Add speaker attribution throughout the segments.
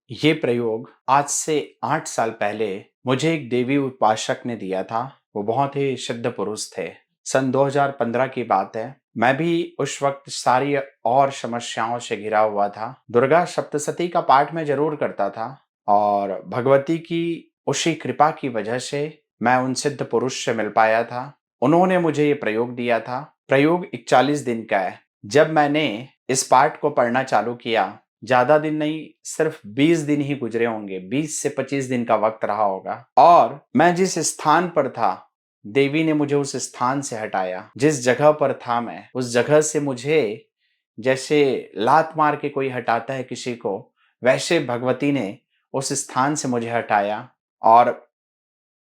Speaker 1: ये प्रयोग आज से 8 साल पहले मुझे एक देवी उपासक ने दिया था। वो बहुत ही सिद्ध पुरुष थे। सन 2015 की बात है। मैं भी उस वक्त सारी और समस्याओं से घिरा हुआ था। दुर्गा सप्तशती का पाठ मैं जरूर करता था और भगवती की उसी कृपा की वजह से मैं उन सिद्ध पुरुष से मिल पाया था। उन्होंने मुझे ये प्रयोग दिया था। प्रयोग 41 दिन का है। जब मैंने इस पाठ को पढ़ना चालू किया, ज्यादा दिन नहीं, सिर्फ 20 दिन ही गुजरे होंगे। 20 से 25 दिन का वक्त रहा होगा और मैं जिस स्थान पर था, देवी ने मुझे उस स्थान से हटाया। जिस जगह पर था मैं, उस जगह से मुझे जैसे लात मार के कोई हटाता है किसी को, वैसे भगवती ने उस स्थान से मुझे हटाया और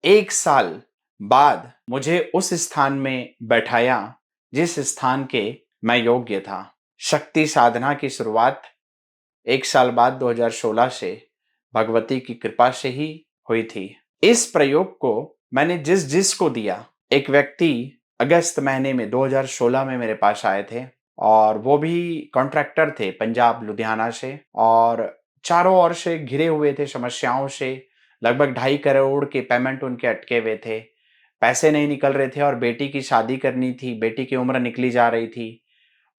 Speaker 1: 1 साल बाद मुझे उस स्थान में बैठाया जिस स्थान के मैं योग्य था। शक्ति साधना की शुरुआत 1 साल बाद 2016 से भगवती की कृपा से ही हुई थी। इस प्रयोग को मैंने जिस जिस को दिया, एक व्यक्ति अगस्त महीने में 2016 में मेरे पास आए थे और वो भी कॉन्ट्रैक्टर थे पंजाब लुधियाना से और चारों ओर से घिरे हुए थे समस्याओं से। लगभग 2.5 करोड़ के पेमेंट उनके अटके हुए थे। पैसे नहीं निकल रहे थे और बेटी की शादी करनी थी। बेटी की उम्र निकली जा रही थी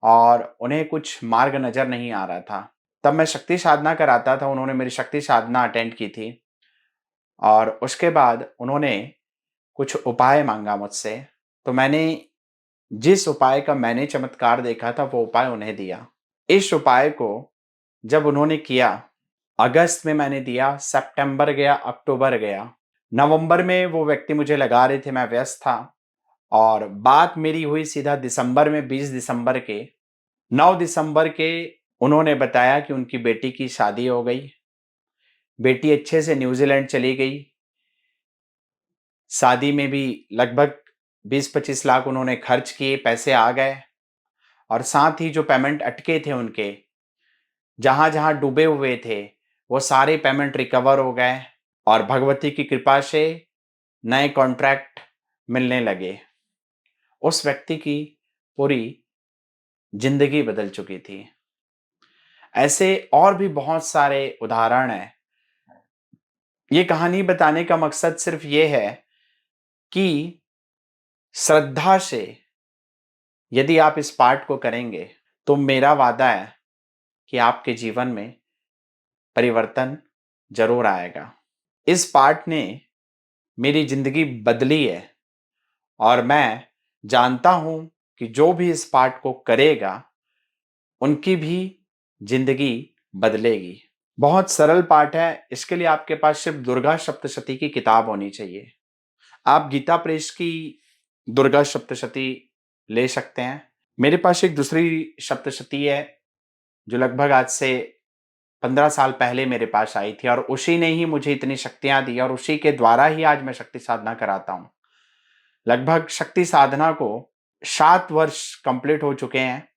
Speaker 1: और उन्हें कुछ मार्ग नजर नहीं आ रहा था। तब मैं शक्ति साधना कराता था। उन्होंने मेरी शक्ति साधना अटेंड की थी और उसके बाद उन्होंने कुछ उपाय मांगा मुझसे। तो मैंने जिस उपाय का मैंने चमत्कार देखा था, वो उपाय उन्हें दिया। इस उपाय को जब उन्होंने किया, अगस्त में मैंने दिया, सितंबर गया, अक्टूबर गया, नवंबर में वो व्यक्ति मुझे लगा रहे थे, मैं व्यस्त था और बात मेरी हुई सीधा दिसंबर में। 20 दिसंबर के, 9 दिसंबर के उन्होंने बताया कि उनकी बेटी की शादी हो गई। बेटी अच्छे से न्यूजीलैंड चली गई। शादी में भी लगभग 20-25 लाख उन्होंने खर्च किए, पैसे आ गए और साथ ही जो पेमेंट अटके थे उनके, जहां जहां डूबे हुए थे, वो सारे पेमेंट रिकवर हो गए और भगवती की कृपा से नए कॉन्ट्रैक्ट मिलने लगे। उस व्यक्ति की पूरी जिंदगी बदल चुकी थी। ऐसे और भी बहुत सारे उदाहरण हैं। ये कहानी बताने का मकसद सिर्फ ये है कि श्रद्धा से यदि आप इस पाठ को करेंगे, तो मेरा वादा है कि आपके जीवन में परिवर्तन जरूर आएगा। इस पाठ ने मेरी जिंदगी बदली है और मैं जानता हूं कि जो भी इस पाठ को करेगा, उनकी भी जिंदगी बदलेगी। बहुत सरल पाठ है। इसके लिए आपके पास सिर्फ दुर्गा सप्तशती की किताब होनी चाहिए। आप गीता प्रेस की दुर्गा सप्तशती ले सकते हैं। मेरे पास एक दूसरी सप्तशती है जो लगभग आज से 15 साल पहले मेरे पास आई थी और उसी ने ही मुझे इतनी शक्तियां दी और उसी के द्वारा ही आज मैं शक्ति साधना कराता हूं। लगभग शक्ति साधना को 7 वर्ष कंप्लीट हो चुके हैं।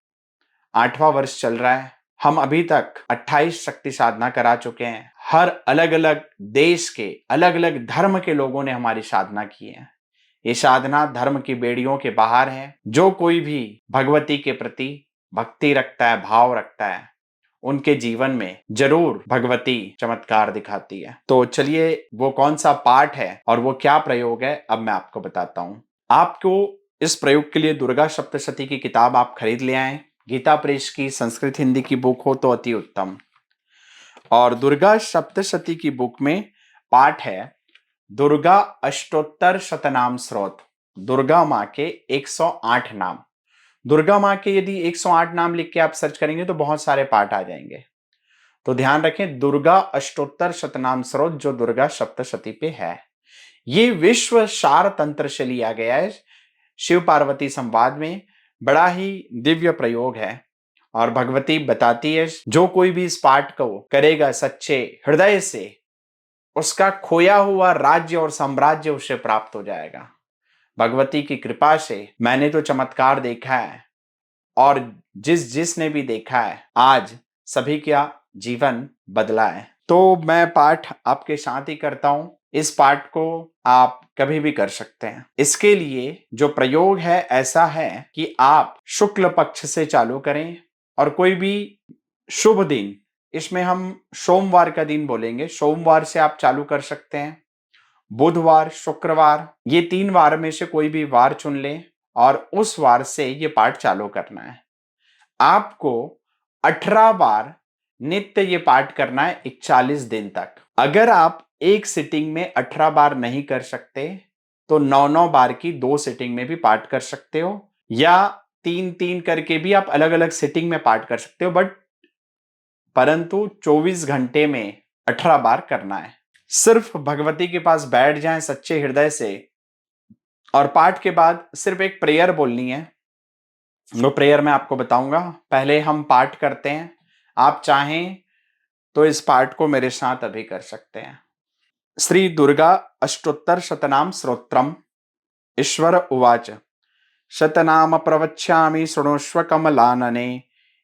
Speaker 1: 8वां वर्ष चल रहा है। हम अभी तक 28 शक्ति साधना करा चुके हैं। हर अलग अलग देश के अलग अलग धर्म के लोगों ने हमारी साधना की है। ये साधना धर्म की बेड़ियों के बाहर है। जो कोई भी भगवती के प्रति भक्ति रखता है, भाव रखता है, उनके जीवन में जरूर भगवती चमत्कार दिखाती है। तो चलिए, वो कौन सा पाठ है और वो क्या प्रयोग है, अब मैं आपको बताता हूं। आपको इस प्रयोग के लिए दुर्गा सप्तशती की किताब आप खरीद ले आए। गीता प्रेस की संस्कृत हिंदी की बुक हो तो अति उत्तम। और दुर्गा सप्तशती की बुक में पाठ है दुर्गा अष्टोत्तर शतनाम स्रोत। दुर्गा माँ के 108 नाम। दुर्गा माँ के यदि 108 नाम लिख के आप सर्च करेंगे तो बहुत सारे पाठ आ जाएंगे। तो ध्यान रखें, दुर्गा अष्टोत्तर शतनाम स्रोत जो दुर्गा सप्तशती पे है। ये विश्व सार तंत्र से लिया गया है। शिव पार्वती संवाद में बड़ा ही दिव्य प्रयोग है और भगवती बताती है, जो कोई भी इस पाठ को करेगा सच्चे हृदय से, उसका खोया हुआ राज्य और साम्राज्य उसे प्राप्त हो जाएगा। भगवती की कृपा से मैंने तो चमत्कार देखा है और जिस जिसने भी देखा है, आज सभी का जीवन बदला है। तो मैं पाठ आपके साथ ही करता हूं। इस पाठ को आप कभी भी कर सकते हैं। इसके लिए जो प्रयोग है ऐसा है कि आप शुक्ल पक्ष से चालू करें और कोई भी शुभ दिन इसमें हम सोमवार का दिन बोलेंगे। सोमवार से आप चालू कर सकते हैं। बुधवार, शुक्रवार, ये 3 वार में से कोई भी वार चुन लें और उस वार से ये पाठ चालू करना है। आपको 18 बार नित्य ये पाठ करना है 41 दिन तक। अगर आप एक सिटिंग में 18 बार नहीं कर सकते तो 9-9 बार की 2 सिटिंग में भी पाठ कर सकते हो, या 3-3 करके भी आप अलग-अलग सिटिंग में पाठ कर सकते हो, परंतु 24 घंटे में 18 बार करना है। सिर्फ भगवती के पास बैठ जाएं सच्चे हृदय से और पाठ के बाद सिर्फ एक प्रेयर बोलनी है। वो प्रेयर मैं आपको बताऊंगा। पहले हम पाठ करते हैं। आप चाहें तो इस पाठ को मेरे साथ अभी कर सकते हैं। श्री दुर्गा अष्टोत्तर शतनाम स्तोत्रम। ईश्वर उवाच शतनाम प्रवक्ष्यामि शृणुष्व कमलानने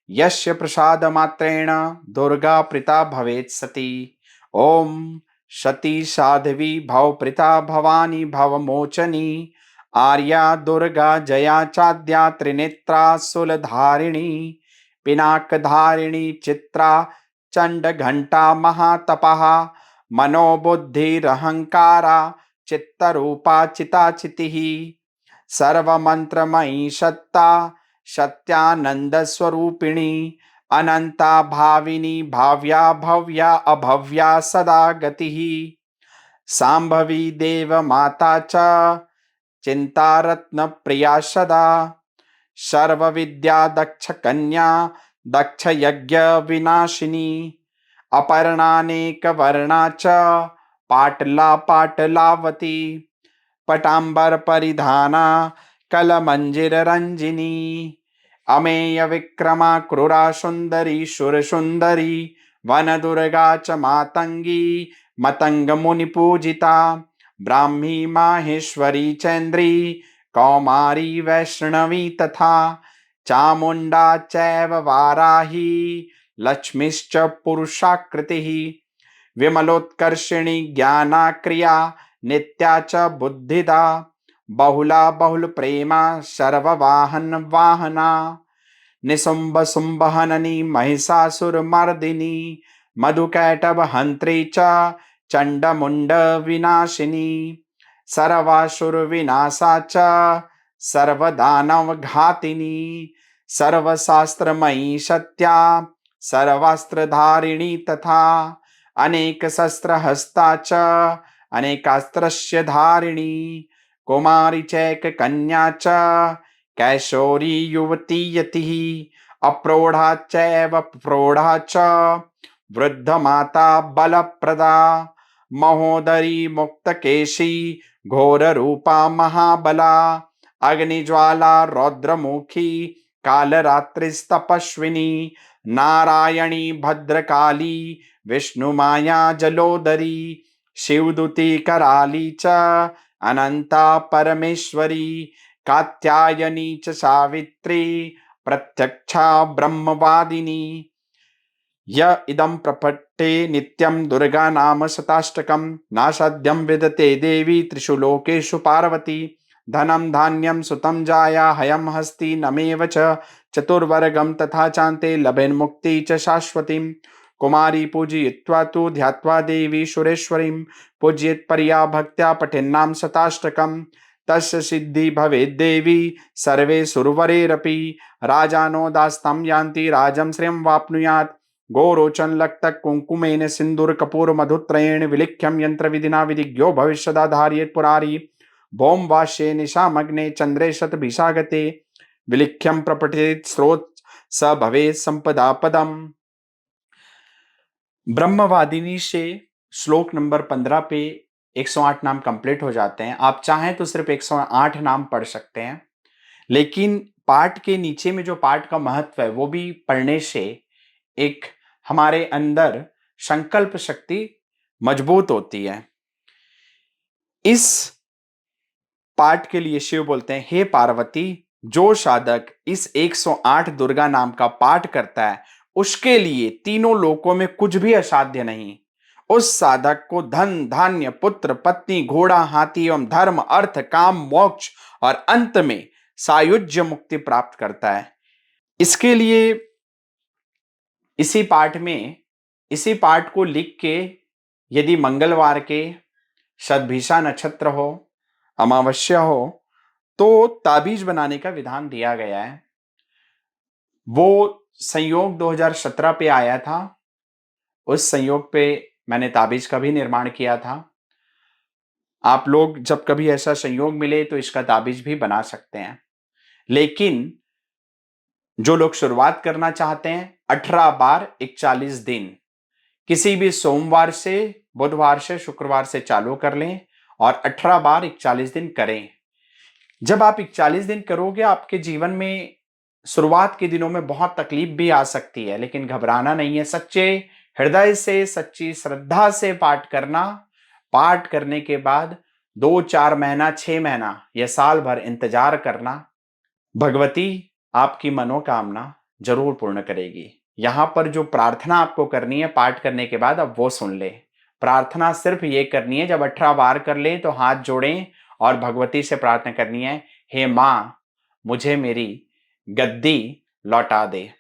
Speaker 1: यस्य प्रसाद मात्रेण दुर्गा प्रीता भवेत् सती। ओम सती साध्वी भव प्रीता भवानी भवमोचनी आर्या दुर्गा जया चाद्या त्रिनेत्रा शूलधारिणी पिनाकधारिणी चित्रा चंड घंटा महातपः मनोबुद्धिरहंकारा चित्तरूपा चिताचितिः सर्वमंत्रमयी सत्ता सत्यानंद स्वरूपिणी अनंता भाविनी भाव्या भव्या अभव्या सदा गतिः सांभवी देव माता च चिंतारत्न प्रिया सदा सर्वविद्या दक्ष कन्या दक्ष यज्ञ विनाशिनी अपर्णानेक वर्णा च पाटला पाटलावती पटांबर परिधाना कलमंजिर रंजिनी अमेय विक्रमा क्रूरा सुंदरी सुर सुंदरी वन दुर्गा च मातंगी मतंग मुनि पूजिता ब्राह्मी माहेश्वरी चैन्द्री कौमारी वैष्णवी तथा चामुंडा चैव वाराही लक्ष्मीश्च पुरुषाकृतिः विमलोत्कर्षिणी ज्ञानाक्रिया नित्या च बुद्धिदा बहुला बहुल प्रेमा सर्ववाहन वाहना निसुंभ सुंभहननी महिषासुरमर्दिनी मधुकैटभ हंत्री च चंडमुंड विनाशिनी सर्वासुर विनाशा च सर्वदानव घातिनी सर्वशास्त्रमयी सत्या सर्वास्त्रधारिणी तथा अनेक शस्त्र हस्ता च अनेकास्त्रस्य धारिणी कुमारी चैक कन्या च कैशोरी युवती यतिः अप्रौढ़ा चैव प्रौढ़ा च वृद्ध माता बलप्रदा महोदरी मुक्तकेशी घोर रूपा महाबला अग्निज्वाला रौद्रमुखी कालरात्रिस्तपस्विनी नारायणी भद्रकाली विष्णुमाया जलोदरी शिवदूती कराली च अनंता परमेश्वरी कात्यायनी च सावित्री प्रत्यक्षा ब्रह्मवादिनी य इदं प्रपट्टे नित्यं दुर्गा नाम शताष्टकं नासाध्यं विदते देवी त्रिषु लोकेषु पार्वती धनं धान्यं सुतं जाया हयं हस्ति नमेव च चतुर्वर्गं तथा चान्ते लभेन्मुक्ति च शाश्वतीं कुमारी पूजयित्वा तु ध्यात्वा देवी सुरेश्वरीं पूजयेत् परया भक्त्या पठेन्नाम शताष्टकं तस्य सिद्धि भवेद् देवी सर्वे सुरवरेरपि राजानो दास्तं यान्ति राजं श्रियं वाप्नुयात् गोरोचन लक्तक कुंकुमेन सिंदूर कपूर मधुत्रयेण विलिख्यम यंत्र विधिना विधिज्ञो भविष्यदाधार्येत् पुरारी भौम वाश्ये निशामग्ने चंद्रे शतभिषागते विलिख्यम प्रपठेत् स्रोत स भवेत् संपदा पदम। ब्रह्मवादिनी से श्लोक नंबर 15 पे 108 नाम कंप्लीट हो जाते हैं। आप चाहें तो सिर्फ 108 नाम पढ़ सकते हैं, लेकिन पाठ के नीचे में जो पाठ का महत्व है वो भी पढ़ने से एक हमारे अंदर संकल्प शक्ति मजबूत होती है। इस पाठ के लिए शिव बोलते हैं, हे पार्वती, जो साधक इस 108 दुर्गा नाम का पाठ करता है उसके लिए तीनों लोकों में कुछ भी असाध्य नहीं। उस साधक को धन धान्य पुत्र पत्नी घोड़ा हाथी एवं धर्म अर्थ काम मोक्ष और अंत में सायुज्य मुक्ति प्राप्त करता है। इसके लिए इसी पाठ में इसी पाठ को लिख के यदि मंगलवार के शतभिषा नक्षत्र हो, अमावस्या हो, तो ताबीज बनाने का विधान दिया गया है। वो संयोग 2017 पे आया था। उस संयोग पे मैंने ताबीज का भी निर्माण किया था। आप लोग जब कभी ऐसा संयोग मिले तो इसका ताबीज भी बना सकते हैं। लेकिन जो लोग शुरुआत करना चाहते हैं, 18 बार 41 दिन किसी भी सोमवार से, बुधवार से, शुक्रवार से चालू कर लें और 18 बार 41 दिन करें। जब आप 41 दिन करोगे, आपके जीवन में शुरुआत के दिनों में बहुत तकलीफ भी आ सकती है, लेकिन घबराना नहीं है। सच्चे हृदय से, सच्ची श्रद्धा से पाठ करना। पाठ करने के बाद 2-4 महीना, 6 महीना या साल भर इंतजार करना। भगवती आपकी मनोकामना जरूर पूर्ण करेगी। यहां पर जो प्रार्थना आपको करनी है पाठ करने के बाद, अब वो सुन ले। प्रार्थना सिर्फ ये करनी है, जब 18 बार कर ले तो हाथ जोड़ें और भगवती से प्रार्थना करनी है, हे मां, मुझे मेरी गद्दी लौटा दे।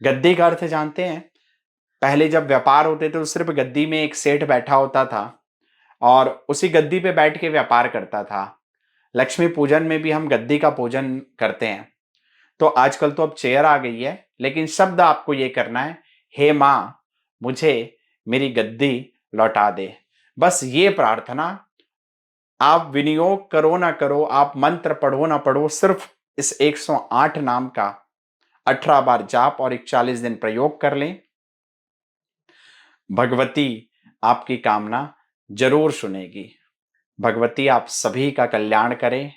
Speaker 1: गद्दी का अर्थ जानते हैं? पहले जब व्यापार होते थे तो सिर्फ गद्दी में एक सेठ बैठा होता था और उसी गद्दी पे बैठ के व्यापार करता था। लक्ष्मी पूजन में भी हम गद्दी का पूजन करते हैं। तो आजकल तो अब चेयर आ गई है, लेकिन शब्द आपको ये करना है, हे मां, मुझे मेरी गद्दी लौटा दे। बस ये प्रार्थना आप विनियोग करो ना करो, आप मंत्र पढ़ो ना पढ़ो, सिर्फ इस 108 नाम का 18 बार जाप और 41 दिन प्रयोग कर लें। भगवती आपकी कामना जरूर सुनेगी। भगवती आप सभी का कल्याण करें।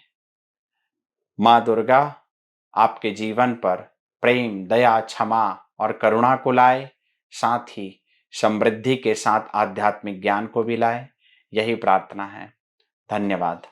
Speaker 1: माँ दुर्गा आपके जीवन पर प्रेम, दया, क्षमा और करुणा को लाए, साथ ही समृद्धि के साथ आध्यात्मिक ज्ञान को भी लाए। यही प्रार्थना है। धन्यवाद।